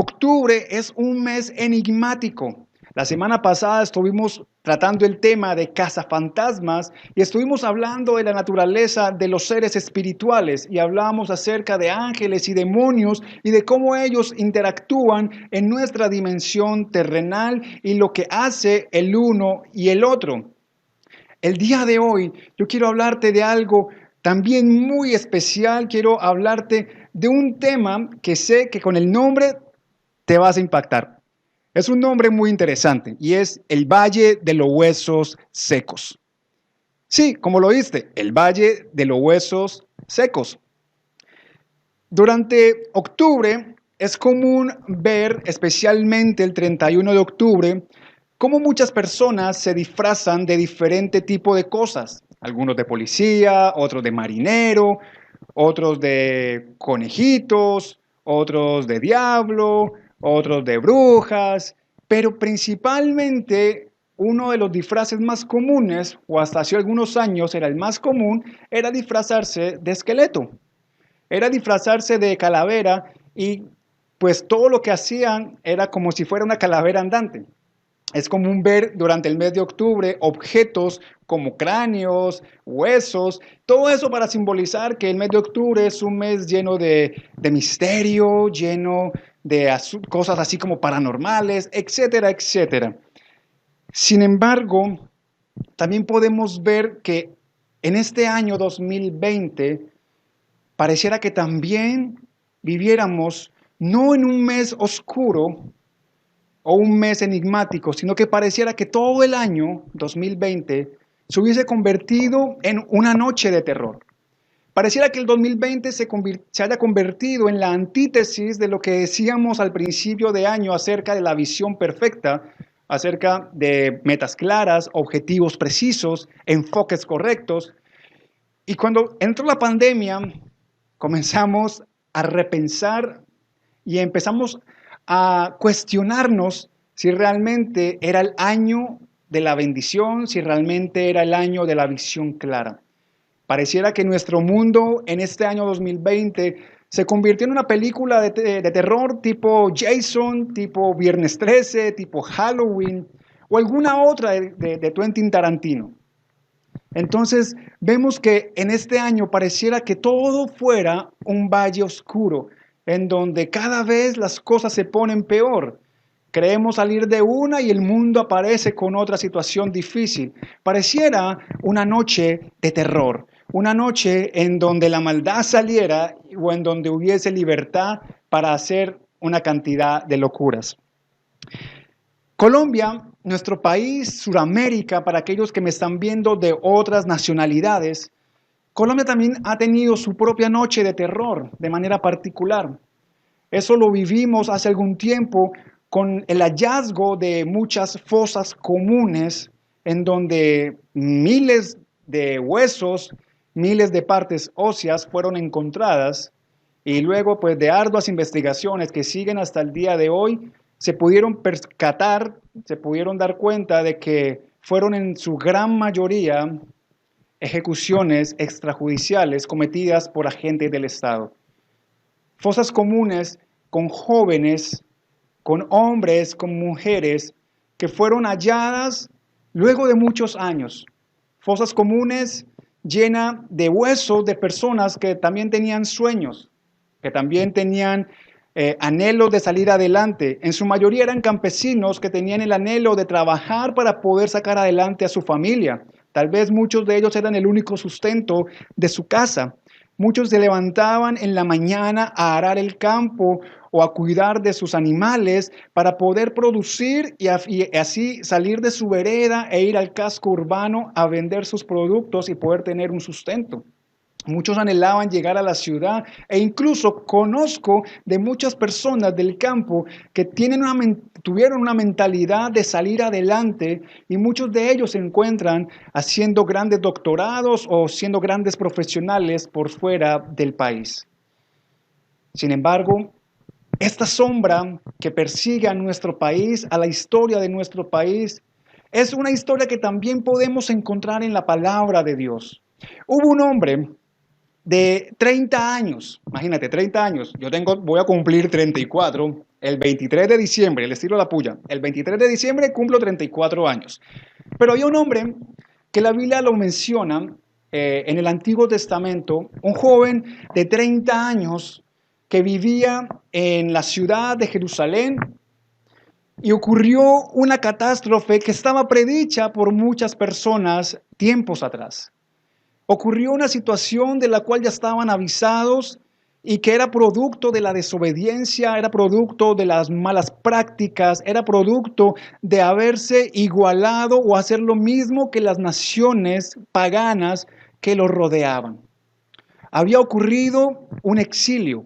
Octubre es un mes enigmático. La semana pasada estuvimos tratando el tema de cazafantasmas y estuvimos hablando de la naturaleza de los seres espirituales y hablamos acerca de ángeles y demonios y de cómo ellos interactúan en nuestra dimensión terrenal y lo que hace el uno y el otro. El día de hoy yo quiero hablarte de algo también muy especial. Quiero hablarte de un tema que sé que con el nombre te vas a impactar. Es un nombre muy interesante y es el Valle de los Huesos Secos. Sí, como lo oíste, el Valle de los Huesos Secos. Durante octubre es común ver, especialmente el 31 de octubre, cómo muchas personas se disfrazan de diferente tipo de cosas. Algunos de policía, otros de marinero, otros de conejitos, otros de diablo, otros de brujas, pero principalmente uno de los disfraces más comunes, o hasta hace algunos años era el más común, era disfrazarse de esqueleto. Era disfrazarse de calavera y pues todo lo que hacían era como si fuera una calavera andante. Es común ver durante el mes de octubre objetos como cráneos, huesos, todo eso para simbolizar que el mes de octubre es un mes lleno de misterio, lleno de cosas así como paranormales, etcétera, etcétera. Sin embargo, también podemos ver que en este año 2020 pareciera que también viviéramos no en un mes oscuro o un mes enigmático, sino que pareciera que todo el año 2020 se hubiese convertido en una noche de terror. Pareciera que el 2020 se haya convertido en la antítesis de lo que decíamos al principio de año acerca de la visión perfecta, acerca de metas claras, objetivos precisos, enfoques correctos. Y cuando entró la pandemia, comenzamos a repensar y empezamos a cuestionarnos si realmente era el año de la bendición, si realmente era el año de la visión clara. Pareciera que nuestro mundo en este año 2020 se convirtió en una película de terror tipo Jason, tipo Viernes 13, tipo Halloween o alguna otra de Quentin Tarantino. Entonces vemos que en este año pareciera que todo fuera un valle oscuro, en donde cada vez las cosas se ponen peor. Creemos salir de una y el mundo aparece con otra situación difícil. Pareciera una noche de terror, una noche en donde la maldad saliera o en donde hubiese libertad para hacer una cantidad de locuras. Colombia, nuestro país, Suramérica, para aquellos que me están viendo de otras nacionalidades, Colombia también ha tenido su propia noche de terror de manera particular. Eso lo vivimos hace algún tiempo con el hallazgo de muchas fosas comunes en donde miles de huesos, miles de partes óseas fueron encontradas y luego pues de arduas investigaciones que siguen hasta el día de hoy, se pudieron percatar, se pudieron dar cuenta de que fueron en su gran mayoría ejecuciones extrajudiciales cometidas por agentes del Estado. Fosas comunes con jóvenes, con hombres, con mujeres, que fueron halladas luego de muchos años. Fosas comunes llenas de huesos de personas que también tenían sueños, que también tenían anhelos de salir adelante. En su mayoría eran campesinos que tenían el anhelo de trabajar para poder sacar adelante a su familia. Tal vez muchos de ellos eran el único sustento de su casa. Muchos se levantaban en la mañana a arar el campo o a cuidar de sus animales para poder producir y así salir de su vereda e ir al casco urbano a vender sus productos y poder tener un sustento. Muchos anhelaban llegar a la ciudad e incluso conozco de muchas personas del campo que tuvieron una mentalidad de salir adelante y muchos de ellos se encuentran haciendo grandes doctorados o siendo grandes profesionales por fuera del país. Sin embargo, esta sombra que persigue a nuestro país, a la historia de nuestro país, es una historia que también podemos encontrar en la palabra de Dios. Hubo un hombre de 30 años. Imagínate, 30 años. Voy a cumplir 34 el 23 de diciembre, el estilo de la puya. El 23 de diciembre cumplo 34 años. Pero había un hombre que la Biblia lo menciona en el Antiguo Testamento, un joven de 30 años que vivía en la ciudad de Jerusalén, y ocurrió una catástrofe que estaba predicha por muchas personas tiempos atrás. Ocurrió una situación de la cual ya estaban avisados y que era producto de la desobediencia, era producto de las malas prácticas, era producto de haberse igualado o hacer lo mismo que las naciones paganas que los rodeaban. Había ocurrido un exilio.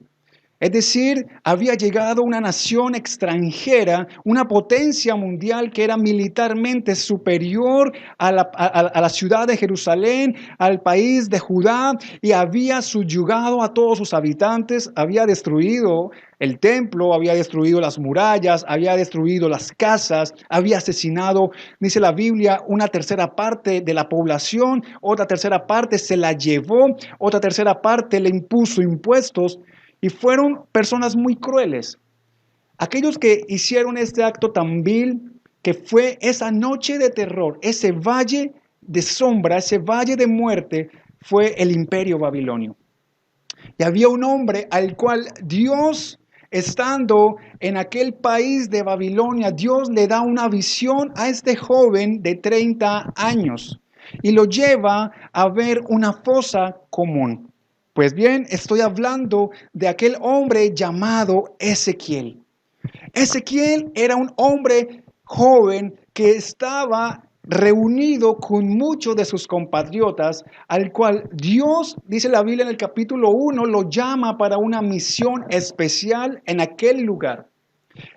Es decir, había llegado una nación extranjera, una potencia mundial que era militarmente superior a la ciudad de Jerusalén, al país de Judá, y había subyugado a todos sus habitantes, había destruido el templo, había destruido las murallas, había destruido las casas, había asesinado, dice la Biblia, una tercera parte de la población, otra tercera parte se la llevó, otra tercera parte le impuso impuestos. Y fueron personas muy crueles. Aquellos que hicieron este acto tan vil, que fue esa noche de terror, ese valle de sombra, ese valle de muerte, fue el imperio babilonio. Y había un hombre al cual Dios, estando en aquel país de Babilonia, Dios le da una visión a este joven de 30 años y lo lleva a ver una fosa común. Pues bien, estoy hablando de aquel hombre llamado Ezequiel. Ezequiel era un hombre joven que estaba reunido con muchos de sus compatriotas, al cual Dios, dice la Biblia en el capítulo 1, lo llama para una misión especial en aquel lugar.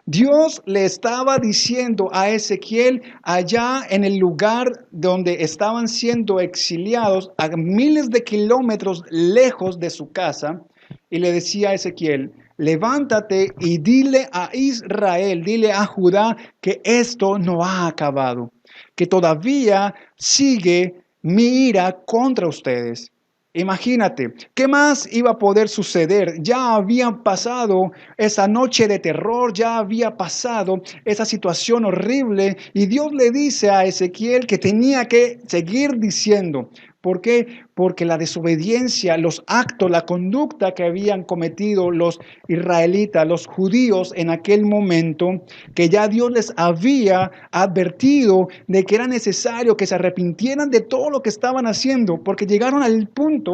Dios le estaba diciendo a Ezequiel allá en el lugar donde estaban siendo exiliados a miles de kilómetros lejos de su casa, y le decía a Ezequiel: levántate y dile a Israel, dile a Judá que esto no ha acabado, que todavía sigue mi ira contra ustedes. Imagínate, ¿qué más iba a poder suceder? Ya había pasado esa noche de terror, ya había pasado esa situación horrible, y Dios le dice a Ezequiel que tenía que seguir diciendo. ¿Por qué? Porque la desobediencia, los actos, la conducta que habían cometido los israelitas, los judíos en aquel momento, que ya Dios les había advertido de que era necesario que se arrepintieran de todo lo que estaban haciendo, porque llegaron al punto,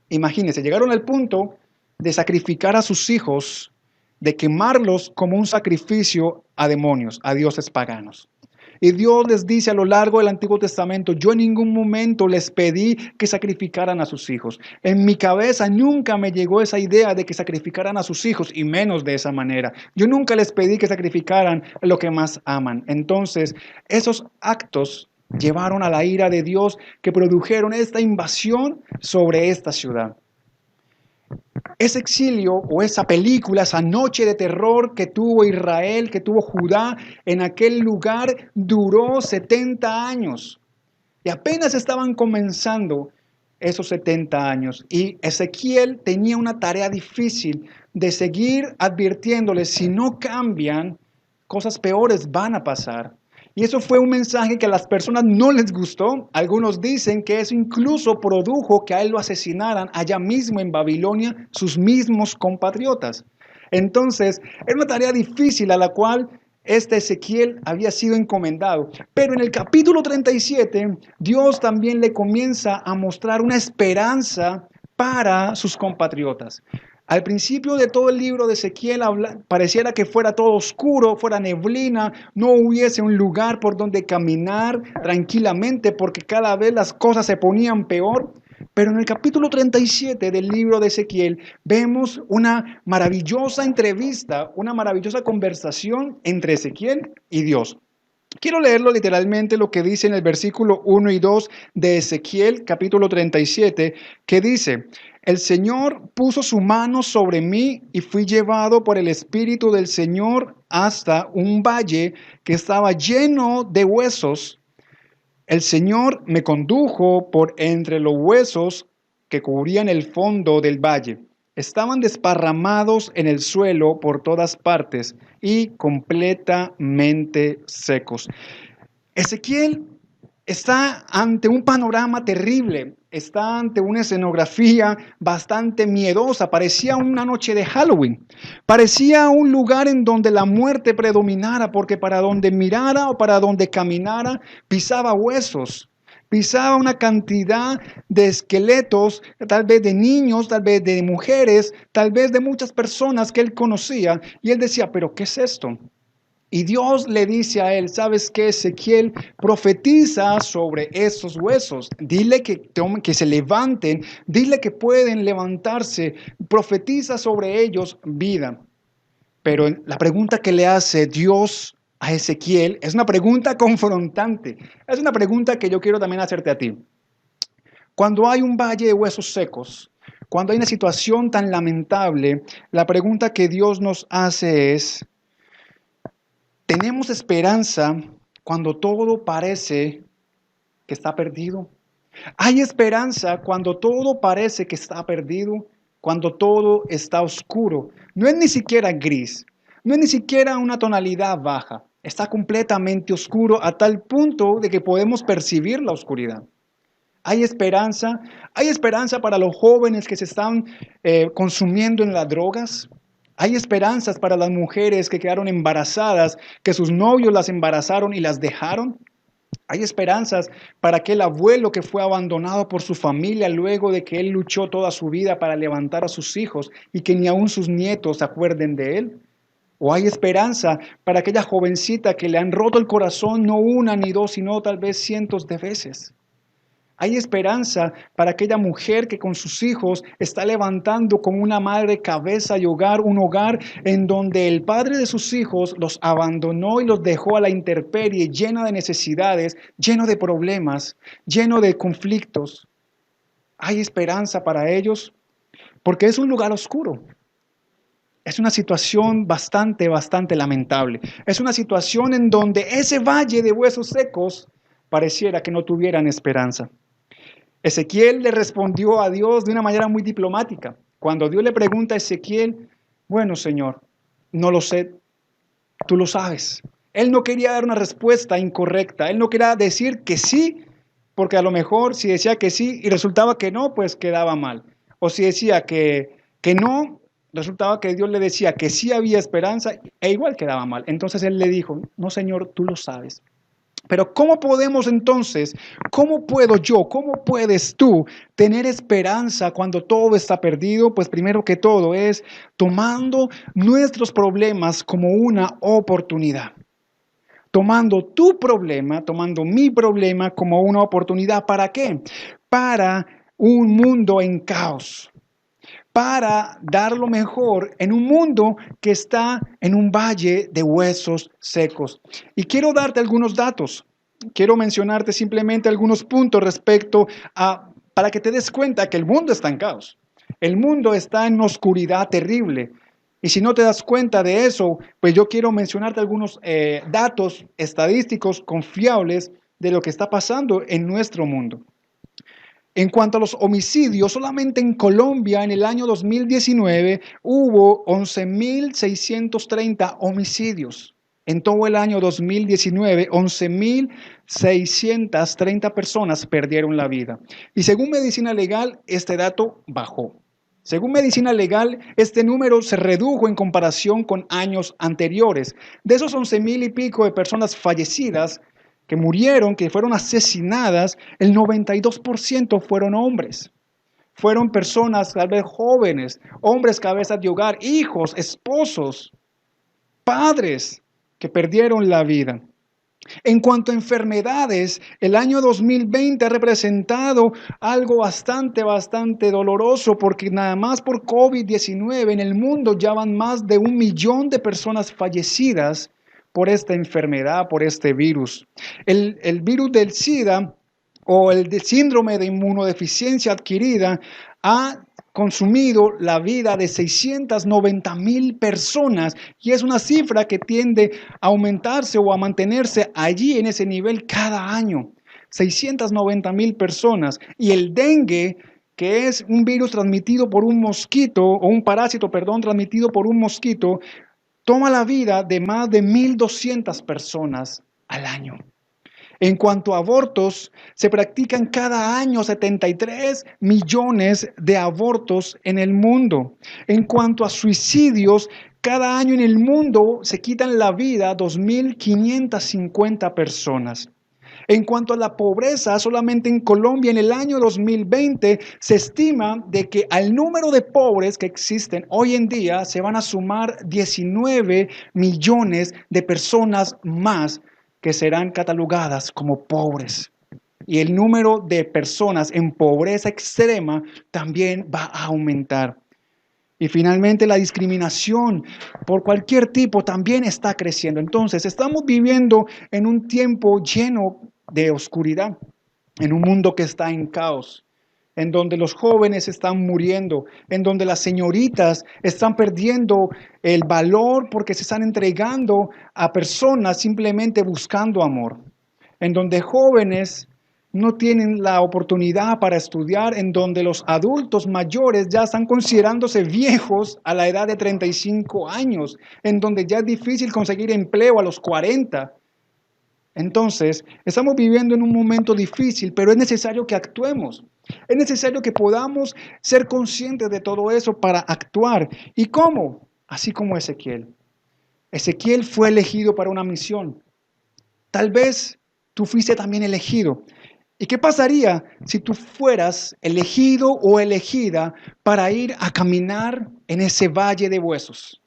imagínense, llegaron al punto de sacrificar a sus hijos, de quemarlos como un sacrificio a demonios, a dioses paganos. Y Dios les dice a lo largo del Antiguo Testamento: yo en ningún momento les pedí que sacrificaran a sus hijos. En mi cabeza nunca me llegó esa idea de que sacrificaran a sus hijos, y menos de esa manera. Yo nunca les pedí que sacrificaran lo que más aman. Entonces, esos actos llevaron a la ira de Dios, que produjeron esta invasión sobre esta ciudad. Ese exilio o esa película, esa noche de terror que tuvo Israel, que tuvo Judá en aquel lugar, duró 70 años. Y apenas estaban comenzando esos 70 años. Y Ezequiel tenía una tarea difícil de seguir advirtiéndoles: si no cambian, cosas peores van a pasar. Y eso fue un mensaje que a las personas no les gustó. Algunos dicen que eso incluso produjo que a él lo asesinaran allá mismo en Babilonia sus mismos compatriotas. Entonces, era una tarea difícil a la cual este Ezequiel había sido encomendado. Pero en el capítulo 37, Dios también le comienza a mostrar una esperanza para sus compatriotas. Al principio de todo el libro de Ezequiel pareciera que fuera todo oscuro, fuera neblina, no hubiese un lugar por donde caminar tranquilamente, porque cada vez las cosas se ponían peor. Pero en el capítulo 37 del libro de Ezequiel vemos una maravillosa entrevista, una maravillosa conversación entre Ezequiel y Dios. Quiero leerlo literalmente, lo que dice en el versículo 1 y 2 de Ezequiel, capítulo 37, que dice: el Señor puso su mano sobre mí y fui llevado por el Espíritu del Señor hasta un valle que estaba lleno de huesos. El Señor me condujo por entre los huesos que cubrían el fondo del valle. Estaban desparramados en el suelo por todas partes y completamente secos. Ezequiel está ante un panorama terrible, está ante una escenografía bastante miedosa, parecía una noche de Halloween, parecía un lugar en donde la muerte predominara, porque para donde mirara o para donde caminara pisaba huesos. Pisaba una cantidad de esqueletos, tal vez de niños, tal vez de mujeres, tal vez de muchas personas que él conocía. Y él decía, ¿pero qué es esto? Y Dios le dice a él, ¿sabes qué, Ezequiel? Profetiza sobre esos huesos. Dile que se levanten, dile que pueden levantarse. Profetiza sobre ellos vida. Pero la pregunta que le hace Dios a Ezequiel es una pregunta confrontante. Es una pregunta que yo quiero también hacerte a ti. Cuando hay un valle de huesos secos, cuando hay una situación tan lamentable, la pregunta que Dios nos hace es, ¿tenemos esperanza cuando todo parece que está perdido? ¿Hay esperanza cuando todo parece que está perdido? Cuando todo está oscuro. No es ni siquiera gris, no es ni siquiera una tonalidad baja. Está completamente oscuro a tal punto de que podemos percibir la oscuridad. Hay esperanza para los jóvenes que se están consumiendo en las drogas. Hay esperanzas para las mujeres que quedaron embarazadas, que sus novios las embarazaron y las dejaron. Hay esperanzas para aquel abuelo que fue abandonado por su familia luego de que él luchó toda su vida para levantar a sus hijos y que ni aun sus nietos se acuerden de él. O hay esperanza para aquella jovencita que le han roto el corazón no una ni dos, sino tal vez cientos de veces. Hay esperanza para aquella mujer que con sus hijos está levantando como una madre cabeza y hogar, un hogar en donde el padre de sus hijos los abandonó y los dejó a la intemperie, llena de necesidades, lleno de problemas, lleno de conflictos. Hay esperanza para ellos porque es un lugar oscuro. Es una situación bastante lamentable. Es una situación en donde ese valle de huesos secos pareciera que no tuvieran esperanza. Ezequiel le respondió a Dios de una manera muy diplomática. Cuando Dios le pregunta a Ezequiel, bueno, Señor, no lo sé, tú lo sabes. Él no quería dar una respuesta incorrecta, él no quería decir que sí, porque a lo mejor si decía que sí y resultaba que no, pues quedaba mal. O si decía que no, resultaba que Dios le decía que sí había esperanza e igual quedaba mal. Entonces él le dijo, no, Señor, tú lo sabes. Pero ¿cómo podemos entonces, cómo puedo yo, cómo puedes tú tener esperanza cuando todo está perdido? Pues primero que todo es tomando nuestros problemas como una oportunidad. Tomando tu problema, tomando mi problema como una oportunidad. ¿Para qué? Para un mundo en caos. Para dar lo mejor en un mundo que está en un valle de huesos secos. Y quiero darte algunos datos. Quiero mencionarte simplemente algunos puntos respecto a, para que te des cuenta que el mundo está en caos. El mundo está en oscuridad terrible. Y si no te das cuenta de eso, pues yo quiero mencionarte algunos datos estadísticos confiables de lo que está pasando en nuestro mundo. En cuanto a los homicidios, solamente en Colombia en el año 2019 hubo 11.630 homicidios. En todo el año 2019, 11.630 personas perdieron la vida. Y según Medicina Legal, este dato bajó. Según Medicina Legal, este número se redujo en comparación con años anteriores. De esos 11.000 y pico de personas fallecidas, que murieron, que fueron asesinadas, el 92% fueron hombres. Fueron personas tal vez jóvenes, hombres cabezas de hogar, hijos, esposos, padres que perdieron la vida. En cuanto a enfermedades, el año 2020 ha representado algo bastante doloroso porque nada más por COVID-19 en el mundo ya van más de 1 millón de personas fallecidas por esta enfermedad, por este virus. El virus del SIDA o el síndrome de inmunodeficiencia adquirida ha consumido la vida de 690,000 personas y es una cifra que tiende a aumentarse o a mantenerse allí en ese nivel cada año. 690,000 personas. Y el dengue, que es un virus transmitido por un mosquito, o un parásito, perdón, transmitido por un mosquito, toma la vida de más de 1.200 personas al año. En cuanto a abortos, se practican cada año 73 millones de abortos en el mundo. En cuanto a suicidios, cada año en el mundo se quitan la vida 2.550 personas. En cuanto a la pobreza, solamente en Colombia en el año 2020 se estima de que al número de pobres que existen hoy en día se van a sumar 19 millones de personas más que serán catalogadas como pobres. Y el número de personas en pobreza extrema también va a aumentar. Y finalmente la discriminación por cualquier tipo también está creciendo. Entonces estamos viviendo en un tiempo lleno de oscuridad, en un mundo que está en caos, en donde los jóvenes están muriendo, en donde las señoritas están perdiendo el valor porque se están entregando a personas simplemente buscando amor, en donde jóvenes no tienen la oportunidad para estudiar, en donde los adultos mayores ya están considerándose viejos a la edad de 35 años, en donde ya es difícil conseguir empleo a los 40. Entonces, estamos viviendo en un momento difícil, pero es necesario que actuemos. Es necesario que podamos ser conscientes de todo eso para actuar. ¿Y cómo? Así como Ezequiel. Ezequiel fue elegido para una misión. Tal vez tú fuiste también elegido. ¿Y qué pasaría si tú fueras elegido o elegida para ir a caminar en ese valle de huesos?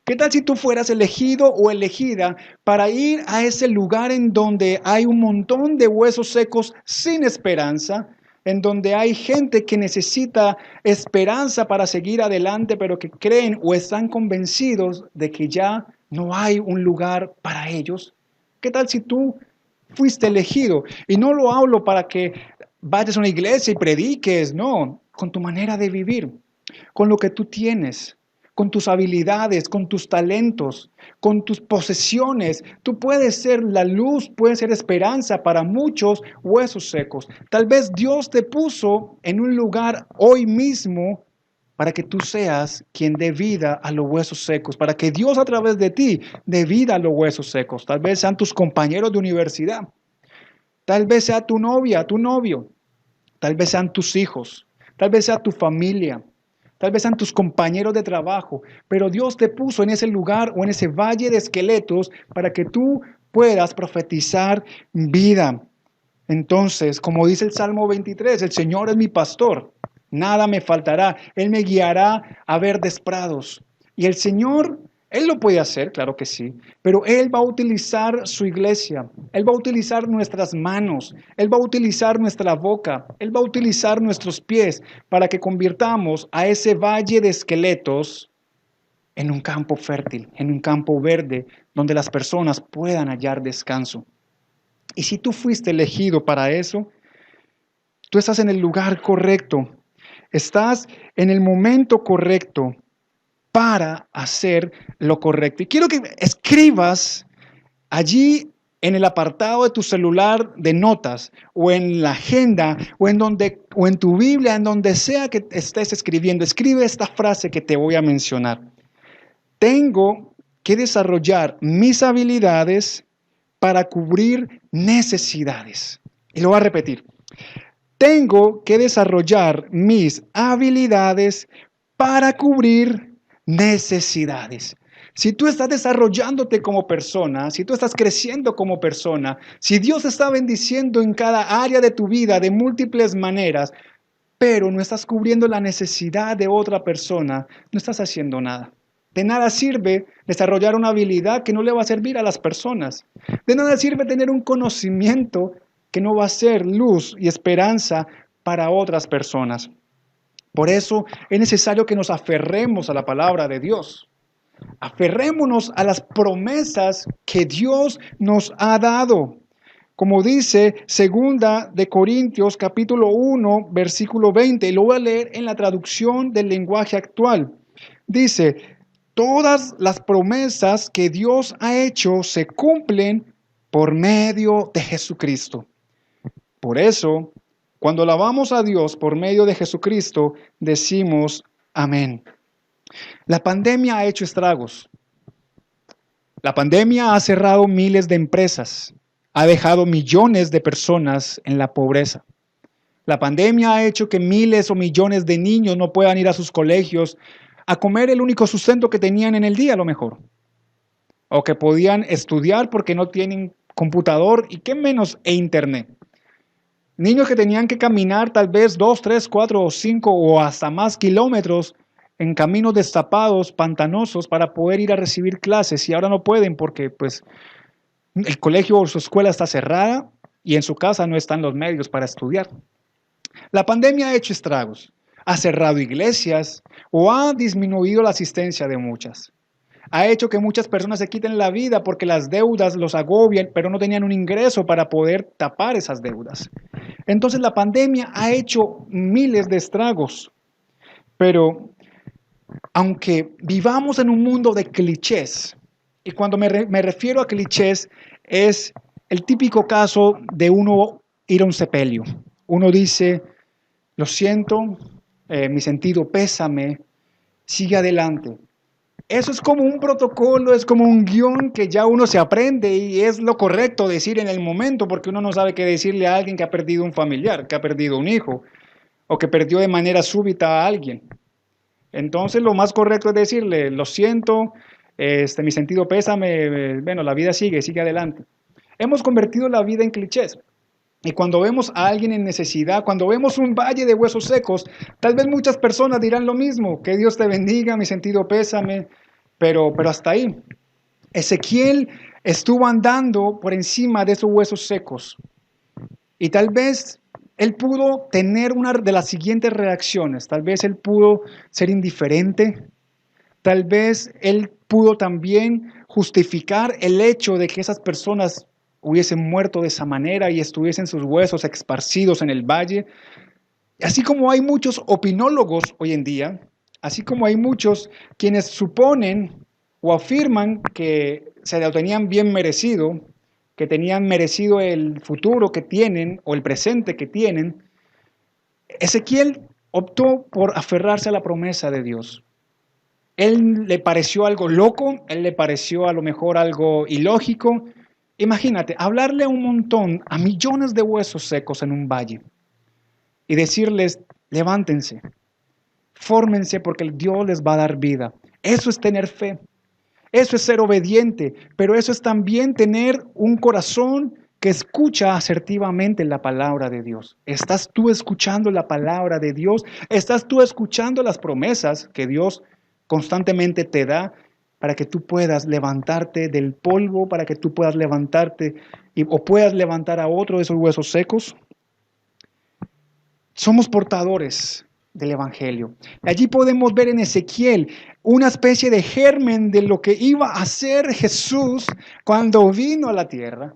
¿Qué tal si tú fueras elegido o elegida para ir a ese lugar en donde hay un montón de huesos secos sin esperanza, en donde hay gente que necesita esperanza para seguir adelante, pero que creen o están convencidos de que ya no hay un lugar para ellos? ¿Qué tal si tú fuiste elegido? Y no lo hablo para que vayas a una iglesia y prediques, no, con tu manera de vivir, con lo que tú tienes, con tus habilidades, con tus talentos, con tus posesiones. Tú puedes ser la luz, puedes ser esperanza para muchos huesos secos. Tal vez Dios te puso en un lugar hoy mismo para que tú seas quien dé vida a los huesos secos, para que Dios a través de ti dé vida a los huesos secos. Tal vez sean tus compañeros de universidad, tal vez sea tu novia, tu novio, tal vez sean tus hijos, tal vez sea tu familia, tal vez sean tus compañeros de trabajo, pero Dios te puso en ese lugar o en ese valle de esqueletos para que tú puedas profetizar vida. Entonces, como dice el Salmo 23, el Señor es mi pastor, nada me faltará, Él me guiará a verdes prados. Y el Señor, Él lo puede hacer, claro que sí, pero Él va a utilizar su iglesia, Él va a utilizar nuestras manos, Él va a utilizar nuestra boca, Él va a utilizar nuestros pies para que convirtamos a ese valle de esqueletos en un campo fértil, en un campo verde, donde las personas puedan hallar descanso. Y si tú fuiste elegido para eso, tú estás en el lugar correcto, estás en el momento correcto para hacer lo correcto. Y quiero que escribas allí en el apartado de tu celular de notas o en la agenda o en tu Biblia, en donde sea que estés escribiendo, escribe esta frase que te voy a mencionar. Tengo que desarrollar mis habilidades para cubrir necesidades. Y lo voy a repetir. Tengo que desarrollar mis habilidades para cubrir necesidades. Si tú estás desarrollándote como persona, si tú estás creciendo como persona, si Dios está bendiciendo en cada área de tu vida de múltiples maneras, pero no estás cubriendo la necesidad de otra persona, no estás haciendo nada. De nada sirve desarrollar una habilidad que no le va a servir a las personas. De nada sirve tener un conocimiento que no va a ser luz y esperanza para otras personas. Por eso es necesario que nos aferremos a la palabra de Dios. Aferrémonos a las promesas que Dios nos ha dado. Como dice 2 Corintios capítulo 1, versículo 20, y lo voy a leer en la traducción del lenguaje actual. Dice, todas las promesas que Dios ha hecho se cumplen por medio de Jesucristo. Por eso, Cuando alabamos a Dios por medio de Jesucristo, decimos amén. La pandemia ha hecho estragos. La pandemia ha cerrado miles de empresas, ha dejado millones de personas en la pobreza. La pandemia ha hecho que miles o millones de niños no puedan ir a sus colegios a comer el único sustento que tenían en el día, a lo mejor. O que podían estudiar porque no tienen computador y qué menos internet. Niños que tenían que caminar tal vez 2, 3, 4 o 5 o hasta más kilómetros en caminos destapados, pantanosos, para poder ir a recibir clases y ahora no pueden porque pues el colegio o su escuela está cerrada y en su casa no están los medios para estudiar. La pandemia ha hecho estragos, ha cerrado iglesias o ha disminuido la asistencia de muchas. Ha hecho que muchas personas se quiten la vida porque las deudas los agobian, pero no tenían un ingreso para poder tapar esas deudas. Entonces la pandemia ha hecho miles de estragos, pero aunque vivamos en un mundo de clichés, y cuando me refiero a clichés es el típico caso de uno ir a un sepelio. Uno dice, lo siento, mi sentido pésame, sigue adelante. Eso es como un protocolo, es como un guión que ya uno se aprende y es lo correcto decir en el momento porque uno no sabe qué decirle a alguien que ha perdido un familiar, que ha perdido un hijo o que perdió de manera súbita a alguien. Entonces lo más correcto es decirle, lo siento, mi sentido pésame, bueno, la vida sigue adelante. Hemos convertido la vida en clichés. Y cuando vemos a alguien en necesidad, cuando vemos un valle de huesos secos, tal vez muchas personas dirán lo mismo, que Dios te bendiga, mi sentido pésame, pero hasta ahí. Ezequiel estuvo andando por encima de esos huesos secos y tal vez él pudo tener una de las siguientes reacciones, tal vez él pudo ser indiferente, tal vez él pudo también justificar el hecho de que esas personas hubiesen muerto de esa manera y estuviesen sus huesos esparcidos en el valle. Así como hay muchos opinólogos hoy en día, así como hay muchos quienes suponen o afirman que se lo tenían bien merecido, que tenían merecido el futuro que tienen o el presente que tienen, Ezequiel optó por aferrarse a la promesa de Dios. Él le pareció algo loco, él le pareció a lo mejor algo ilógico. Imagínate, hablarle a un montón, a millones de huesos secos en un valle y decirles, levántense, fórmense porque Dios les va a dar vida. Eso es tener fe, eso es ser obediente, pero eso es también tener un corazón que escucha asertivamente la palabra de Dios. ¿Estás tú escuchando la palabra de Dios? ¿Estás tú escuchando las promesas que Dios constantemente te da para que tú puedas levantarte del polvo, para que tú puedas levantarte o puedas levantar a otro de esos huesos secos? Somos portadores del Evangelio. Allí podemos ver en Ezequiel una especie de germen de lo que iba a hacer Jesús cuando vino a la tierra.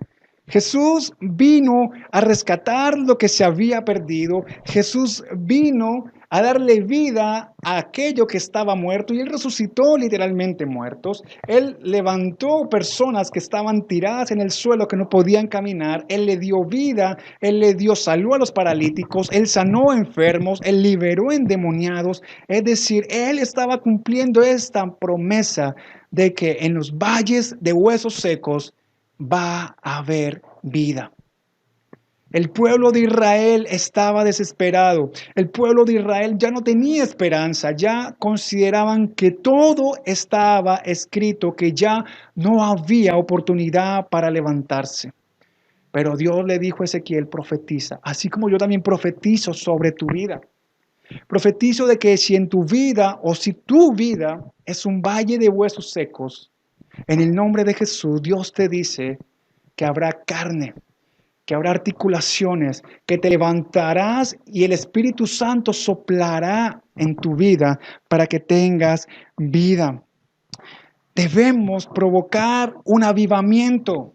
Jesús vino a rescatar lo que se había perdido. Jesús vino a darle vida a aquello que estaba muerto y Él resucitó literalmente muertos. Él levantó personas que estaban tiradas en el suelo, que no podían caminar. Él le dio vida, Él le dio salud a los paralíticos, Él sanó a enfermos, Él liberó endemoniados. Es decir, Él estaba cumpliendo esta promesa de que en los valles de huesos secos va a haber vida. El pueblo de Israel estaba desesperado. El pueblo de Israel ya no tenía esperanza. Ya consideraban que todo estaba escrito, que ya no había oportunidad para levantarse. Pero Dios le dijo a Ezequiel, profetiza, así como yo también profetizo sobre tu vida. Profetizo de que si en tu vida o si tu vida es un valle de huesos secos, en el nombre de Jesús, Dios te dice que habrá carne, que habrá articulaciones, que te levantarás y el Espíritu Santo soplará en tu vida para que tengas vida. Debemos provocar un avivamiento.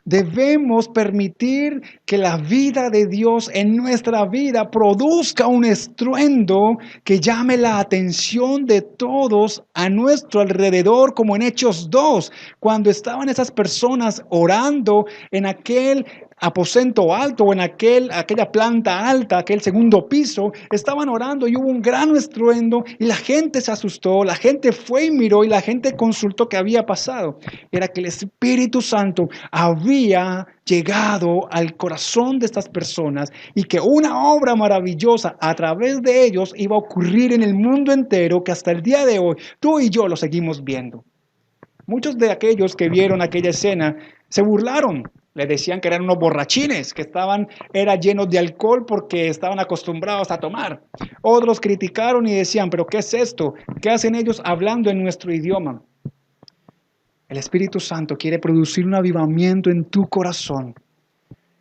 Debemos permitir que la vida de Dios en nuestra vida produzca un estruendo que llame la atención de todos a nuestro alrededor, como en Hechos 2, cuando estaban esas personas orando en aquel aposento alto o en aquella planta alta, aquel segundo piso, estaban orando y hubo un gran estruendo y la gente se asustó, la gente fue y miró y la gente consultó qué había pasado. Era que el Espíritu Santo había llegado al corazón de estas personas y que una obra maravillosa a través de ellos iba a ocurrir en el mundo entero que hasta el día de hoy tú y yo lo seguimos viendo. Muchos de aquellos que vieron aquella escena se burlaron. Le decían que eran unos borrachines, que eran llenos de alcohol porque estaban acostumbrados a tomar. Otros criticaron y decían, pero ¿qué es esto? ¿Qué hacen ellos hablando en nuestro idioma? El Espíritu Santo quiere producir un avivamiento en tu corazón.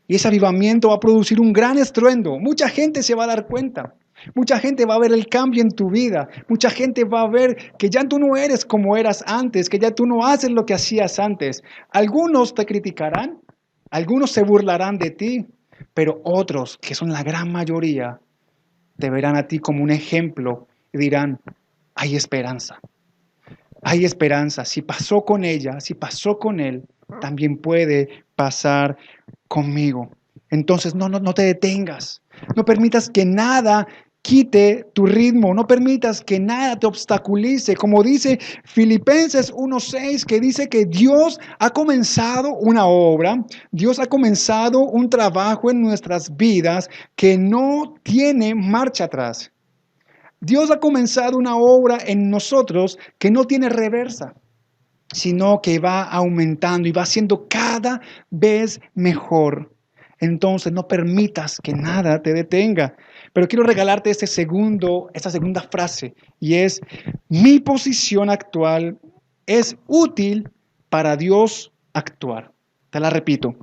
Y ese avivamiento va a producir un gran estruendo. Mucha gente se va a dar cuenta. Mucha gente va a ver el cambio en tu vida. Mucha gente va a ver que ya tú no eres como eras antes, que ya tú no haces lo que hacías antes. Algunos te criticarán, algunos se burlarán de ti, pero otros, que son la gran mayoría, te verán a ti como un ejemplo y dirán, hay esperanza. Hay esperanza. Si pasó con ella, si pasó con él, también puede pasar conmigo. Entonces no te detengas. No permitas que nada quite tu ritmo. No permitas que nada te obstaculice. Como dice Filipenses 1:6, que dice que Dios ha comenzado una obra. Dios ha comenzado un trabajo en nuestras vidas que no tiene marcha atrás. Dios ha comenzado una obra en nosotros que no tiene reversa, sino que va aumentando y va siendo cada vez mejor. Entonces no permitas que nada te detenga. Pero quiero regalarte esta segunda frase y es, mi posición actual es útil para Dios actuar. Te la repito,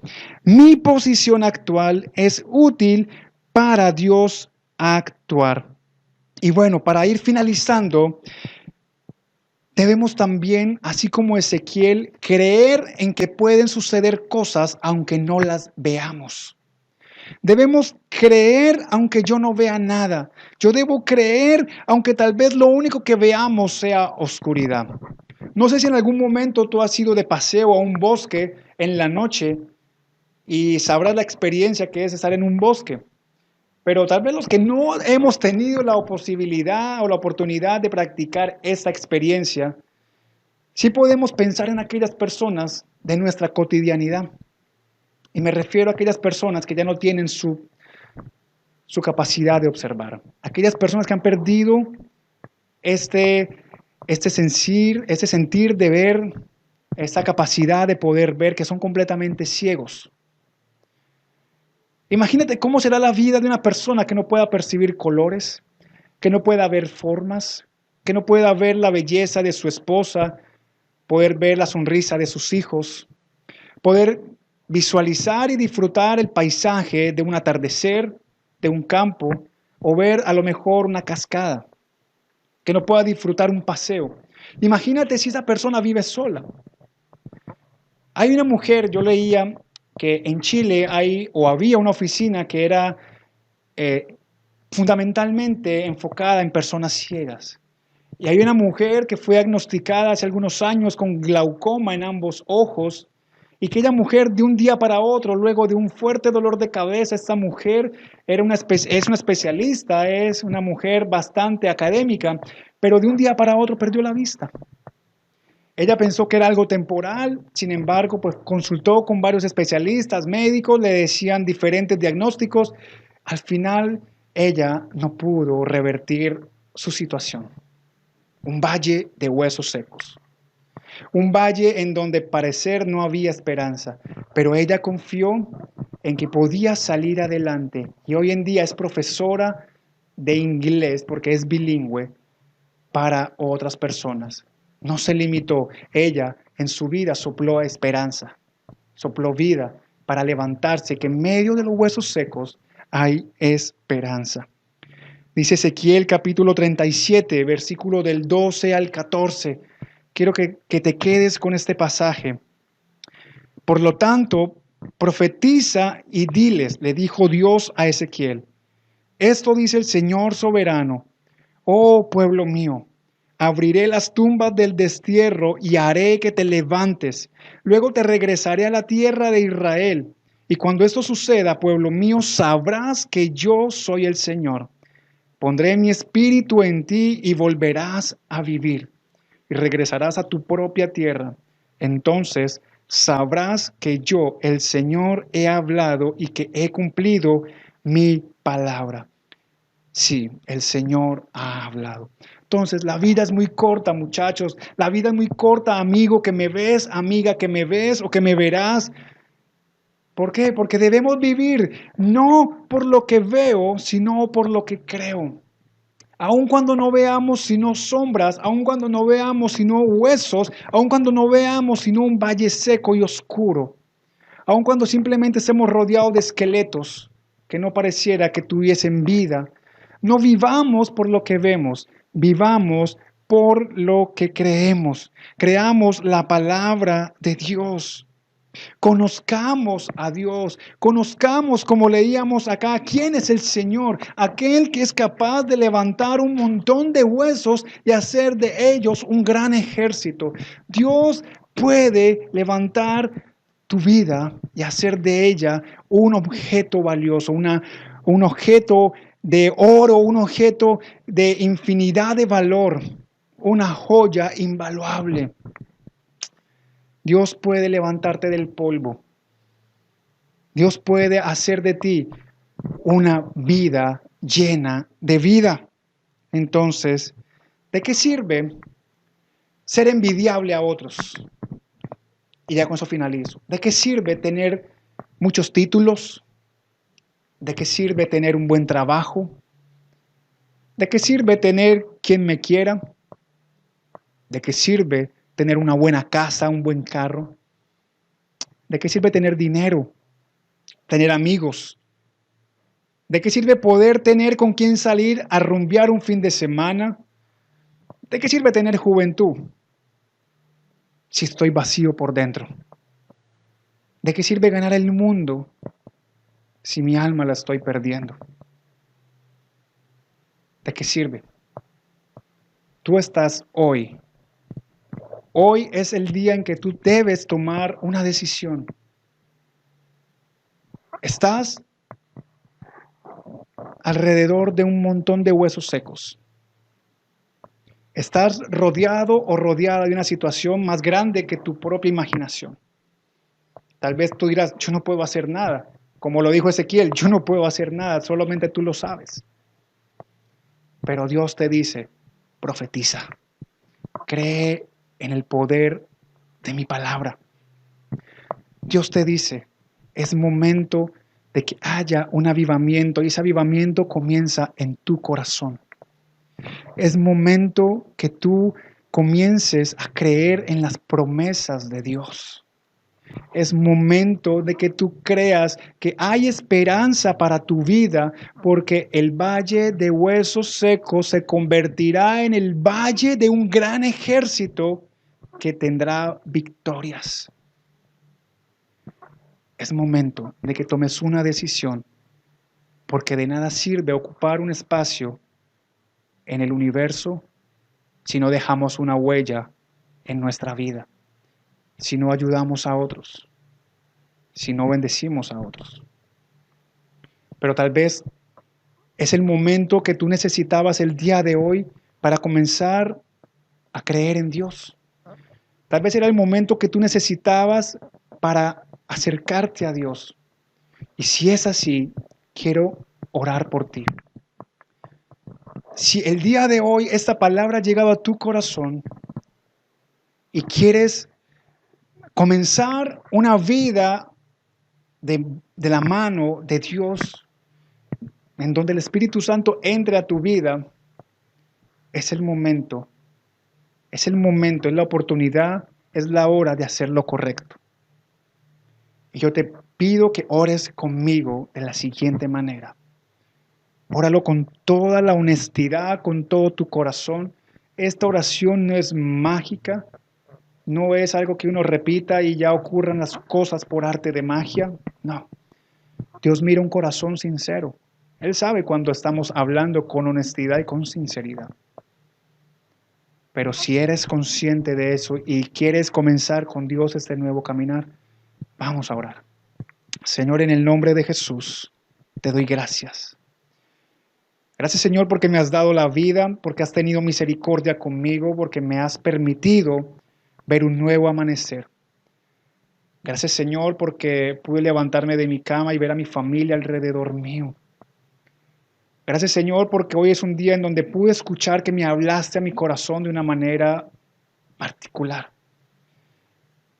mi posición actual es útil para Dios actuar. Y bueno, para ir finalizando, debemos también, así como Ezequiel, creer en que pueden suceder cosas aunque no las veamos. Debemos creer aunque yo no vea nada. Yo debo creer aunque tal vez lo único que veamos sea oscuridad. No sé si en algún momento tú has ido de paseo a un bosque en la noche y sabrás la experiencia que es estar en un bosque. Pero tal vez los que no hemos tenido la posibilidad o la oportunidad de practicar esta experiencia, sí podemos pensar en aquellas personas de nuestra cotidianidad. Y me refiero a aquellas personas que ya no tienen su capacidad de observar. Aquellas personas que han perdido este sentir de ver, esta capacidad de poder ver, que son completamente ciegos. Imagínate cómo será la vida de una persona que no pueda percibir colores, que no pueda ver formas, que no pueda ver la belleza de su esposa, poder ver la sonrisa de sus hijos, poder visualizar y disfrutar el paisaje de un atardecer, de un campo, o ver a lo mejor una cascada, que no pueda disfrutar un paseo. Imagínate si esa persona vive sola. Hay una mujer, yo leía que en Chile había una oficina que era fundamentalmente enfocada en personas ciegas. Y hay una mujer que fue diagnosticada hace algunos años con glaucoma en ambos ojos y que aquella mujer de un día para otro, luego de un fuerte dolor de cabeza, esta mujer es una especialista, es una mujer bastante académica, pero de un día para otro perdió la vista. Ella pensó que era algo temporal, sin embargo, pues consultó con varios especialistas, médicos, le decían diferentes diagnósticos. Al final, ella no pudo revertir su situación. Un valle de huesos secos. Un valle en donde parecer no había esperanza, pero ella confió en que podía salir adelante y hoy en día es profesora de inglés porque es bilingüe para otras personas. No se limitó. Ella en su vida sopló esperanza, sopló vida para levantarse, que en medio de los huesos secos hay esperanza. Dice Ezequiel capítulo 37, versículo del 12 al 14. Quiero que te quedes con este pasaje. Por lo tanto, profetiza y diles, le dijo Dios a Ezequiel, esto dice el Señor soberano, oh pueblo mío, abriré las tumbas del destierro y haré que te levantes. Luego te regresaré a la tierra de Israel Y cuando esto suceda, pueblo mío, sabrás que yo soy el Señor. Pondré mi espíritu en ti y volverás a vivir y regresarás a tu propia tierra. Entonces sabrás que yo, el Señor, he hablado y que he cumplido mi palabra. Sí, el Señor ha hablado. Entonces, la vida es muy corta, muchachos. La vida es muy corta, amigo que me ves, amiga que me ves o que me verás. ¿Por qué? Porque debemos vivir no por lo que veo, sino por lo que creo. Aun cuando no veamos sino sombras, aun cuando no veamos sino huesos, aun cuando no veamos sino un valle seco y oscuro, aun cuando simplemente estemos rodeados de esqueletos que no pareciera que tuviesen vida, no vivamos por lo que vemos, vivamos por lo que creemos. Creamos la palabra de Dios. Conozcamos a Dios, conozcamos, como leíamos acá, quién es el Señor, aquel que es capaz de levantar un montón de huesos y hacer de ellos un gran ejército. Dios puede levantar tu vida y hacer de ella un objeto valioso, un objeto de oro, un objeto de infinidad de valor, una joya invaluable. Dios puede levantarte del polvo. Dios puede hacer de ti una vida llena de vida. Entonces, ¿de qué sirve ser envidiable a otros? Y ya con eso finalizo. ¿De qué sirve tener muchos títulos? ¿De qué sirve tener un buen trabajo? ¿De qué sirve tener quien me quiera? ¿De qué sirve tener una buena casa, un buen carro? ¿De qué sirve tener dinero? Tener amigos. ¿De qué sirve poder tener con quién salir a rumbear un fin de semana? ¿De qué sirve tener juventud si estoy vacío por dentro? ¿De qué sirve ganar el mundo si mi alma la estoy perdiendo? ¿De qué sirve? Tú estás hoy. Hoy es el día en que tú debes tomar una decisión. Estás alrededor de un montón de huesos secos. Estás rodeado o rodeada de una situación más grande que tu propia imaginación. Tal vez tú dirás, yo no puedo hacer nada. Como lo dijo Ezequiel, yo no puedo hacer nada, solamente tú lo sabes. Pero Dios te dice, profetiza, cree en el poder de mi palabra. Dios te dice, es momento de que haya un avivamiento y ese avivamiento comienza en tu corazón. Es momento que tú comiences a creer en las promesas de Dios. Es momento de que tú creas que hay esperanza para tu vida, porque el valle de huesos secos se convertirá en el valle de un gran ejército que tendrá victorias. Es momento de que tomes una decisión, porque de nada sirve ocupar un espacio en el universo si no dejamos una huella en nuestra vida, si no ayudamos a otros, si no bendecimos a otros. Pero tal vez es el momento que tú necesitabas el día de hoy para comenzar a creer en Dios. Tal vez era el momento que tú necesitabas para acercarte a Dios. Y si es así, quiero orar por ti. Si el día de hoy esta palabra ha llegado a tu corazón y quieres comenzar una vida de la mano de Dios, en donde el Espíritu Santo entre a tu vida, es el momento, es la oportunidad, es la hora de hacer lo correcto. Y yo te pido que ores conmigo de la siguiente manera. Óralo con toda la honestidad, con todo tu corazón. Esta oración no es mágica, no es algo que uno repita y ya ocurran las cosas por arte de magia. No. Dios mira un corazón sincero. Él sabe cuando estamos hablando con honestidad y con sinceridad. Pero si eres consciente de eso y quieres comenzar con Dios este nuevo caminar, vamos a orar. Señor, en el nombre de Jesús, te doy gracias. Gracias, Señor, porque me has dado la vida, porque has tenido misericordia conmigo, porque me has permitido ver un nuevo amanecer. Gracias, Señor, porque pude levantarme de mi cama y ver a mi familia alrededor mío. Gracias, Señor, porque hoy es un día en donde pude escuchar que me hablaste a mi corazón de una manera particular.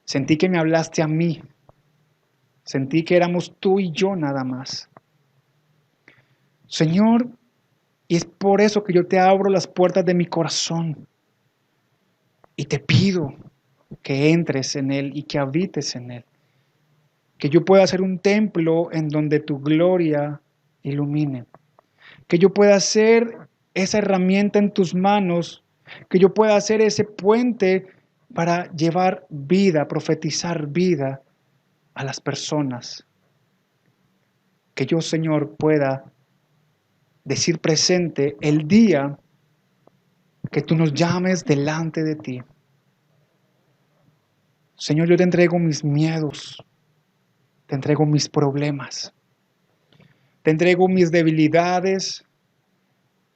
Sentí que me hablaste a mí. Sentí que éramos tú y yo nada más. Señor, y es por eso que yo te abro las puertas de mi corazón y te pido que entres en él y que habites en él. Que yo pueda ser un templo en donde tu gloria ilumine. Que yo pueda ser esa herramienta en tus manos. Que yo pueda ser ese puente para llevar vida, profetizar vida a las personas. Que yo, Señor, pueda decir presente el día que tú nos llames delante de ti. Señor, yo te entrego mis miedos, te entrego mis problemas, te entrego mis debilidades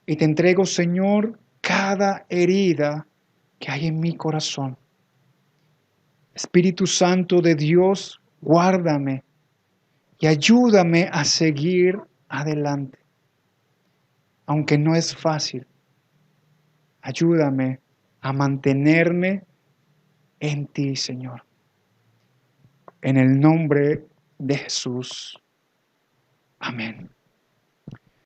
y te entrego, Señor, cada herida que hay en mi corazón. Espíritu Santo de Dios, guárdame y ayúdame a seguir adelante. Aunque no es fácil, ayúdame a mantenerme en ti, Señor. En el nombre de Jesús. Amén.